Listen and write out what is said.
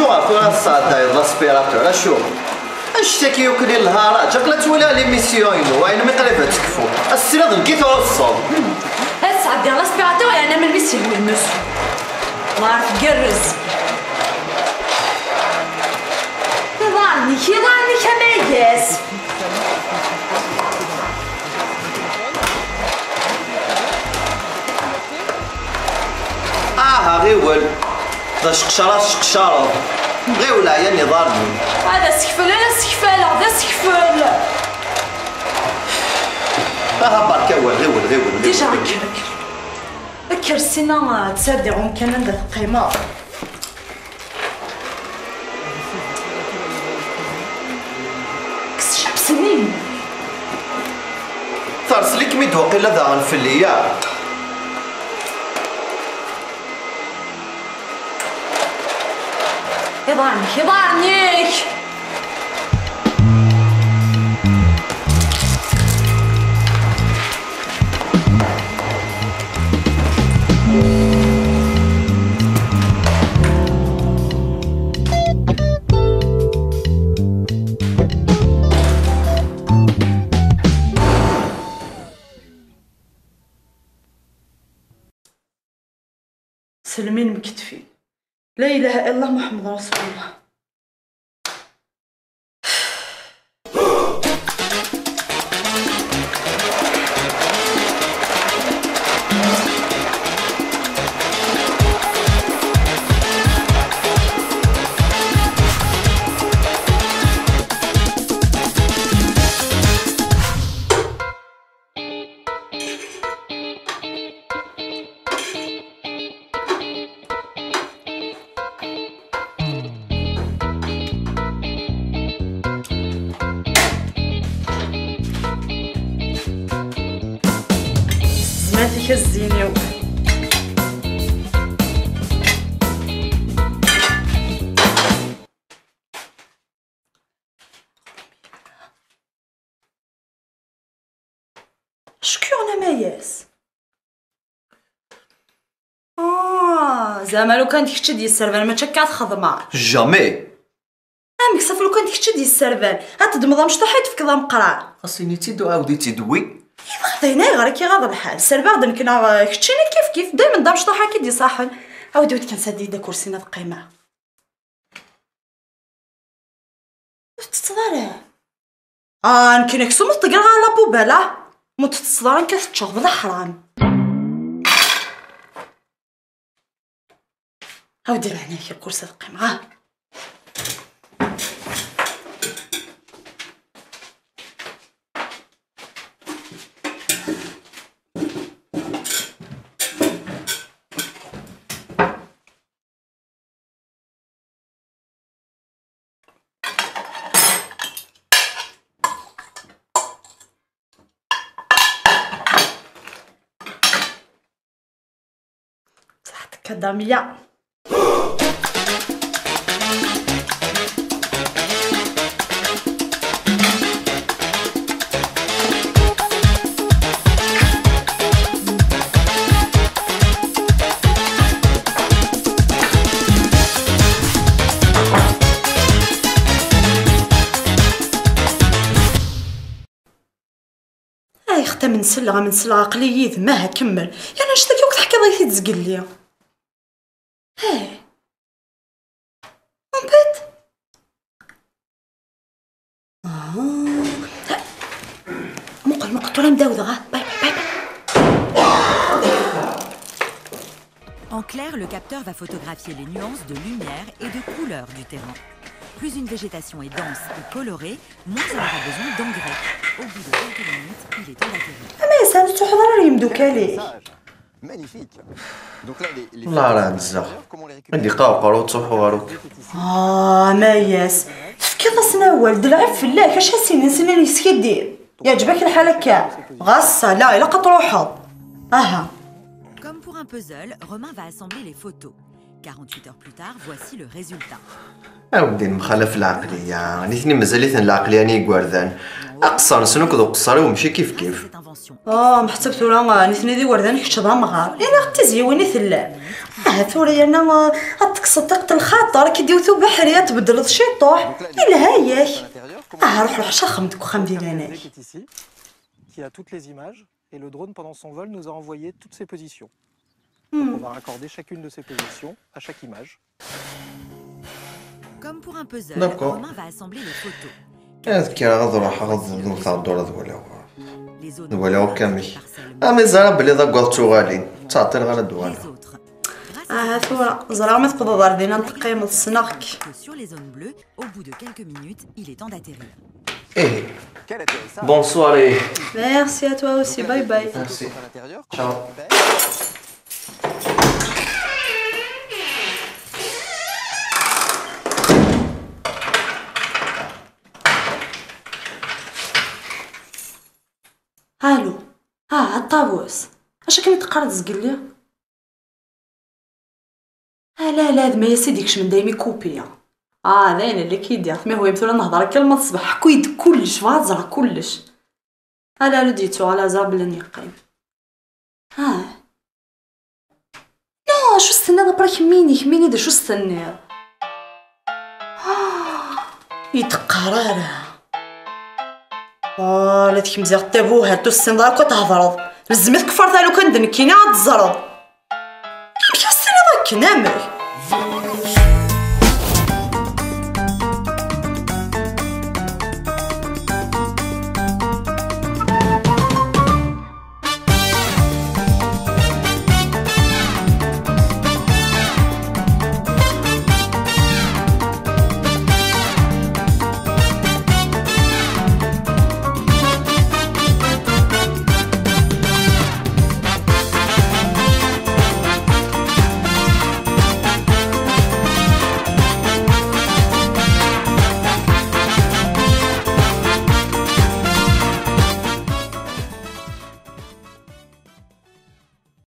شو اخويا الصاد داير لاسبيراتور اشوف اشتكي يوكلي النهار جاك لا تولى لي ميسيون وين ما يقلب تكفو السيراد لقيت الصوب هاد الساعه ديال لاسبيراتور يعني انا من الميسيون المسيو ما عرف كرز يضعني كمياس غيول ذا شقشره غيول عياني ضارني هذا سكفل انا سكفل هذا سكفل برك غيول ديجا كرسينا تصدقوا كان عندها قيمه كس شبسنين ثرسلك ميدوقي لا ذا غنفليا يضعنيك سلمين مكتفي لا اله الا الله محمد رسول الله زماتك الزينيو شكون انا مياس زعما لو كان ديك ديال السربان ما تشكات خدمه جامي امك صافي لو كان ديك ديال السربان هتدمض مش طحيت في كذا مقرا خاصني تيدو عاودي تدوي غادينا غير كي غاض الحال السربان دم كنا كتشيني كيف دائما دام شطحه كي دي صاحن عاودي ولد كنسدي دا كرسينا القيمه تتصدر نكنك سمو تقرا على بوبالا مو تتصدر كتشوف بلا حرام عاودي لهنا كي كرسي القيمه كدامية اختي من سلة عقلية ذماها كمل يعني اش داك الوقت حكي ضيتي تزقل ليا هاي نبت مقل ولا مداوده باي باي. En clair, le capteur va photographier les nuances de lumière et de couleur du terrain. Plus une végétation est dense et colorée, moins elle aura besoin d'engrais. Au bout de quelques minutes, il est temps d'acquérir. ما يسالش تحضر يمدوك عليه. لا راه نزاح عندي قاوقرو تصوحو غاروك مياس فكي غصنا والد العب فلاك اش هسين نسنين يسكي دير يعجبك الحال هكا غصه لا الا قطروحه Comme pour un puzzle, Romain va assembler les photos. 48 heures plus tard, voici le résultat. اودي مخالف العقليه راني ثني مازاليت العقليه راني قوردان اقصر سنوك ذو قصري ومشي كيف كيف. Cette invention. محسب ثورة نثني ذي وردان كتشضها مغار انا غتزي ويني ثلا ثورة انا غتقصد طاقة الخاطر كي ديوثو بحرية تبدلت شي طوح الا هاياك روح شخمتك وخم ديالنا qui a toutes les images et le drone pendant son vol nous a envoyé toutes ses positions. Donc on va raccorder chacune de ces positions à chaque image. Comme pour un puzzle, D'accord. Romain va assembler les photos. اذكر غضروح غض تاع الدور ذولا Les zones ذولا blanches, وكامل les parcelles مازال بلي ضاقوتو غالي تعطي غير les الدواله. autres. Grâce à ثورة زرع ما تقضى داردينا نتقيم السناغك que sur les zones bleues, au bout de quelques minutes, il est temps d'atterrir. ايه بونسواري. ميرسي ا توا اوسي باي باي. ميرسي تشاو. الو الطاووس اش كنت تقرا تزقل لي لا ما يا سيدي كش من دايمي كوبيا داين اللي كيدير ما هو يمثل نهضر كلمه الصباح حكويد كلش فهاد زرع كلش لا ديتو على زرب لن يقيم لا شو استنى دابا خميني دا شو استنى يتقرارها لا تكي مزيغ طيبو هادو السن دارك وتهضرض لزمت كفرتها لو كان دنكيني عاد تزرض يا السنة ضاك نامك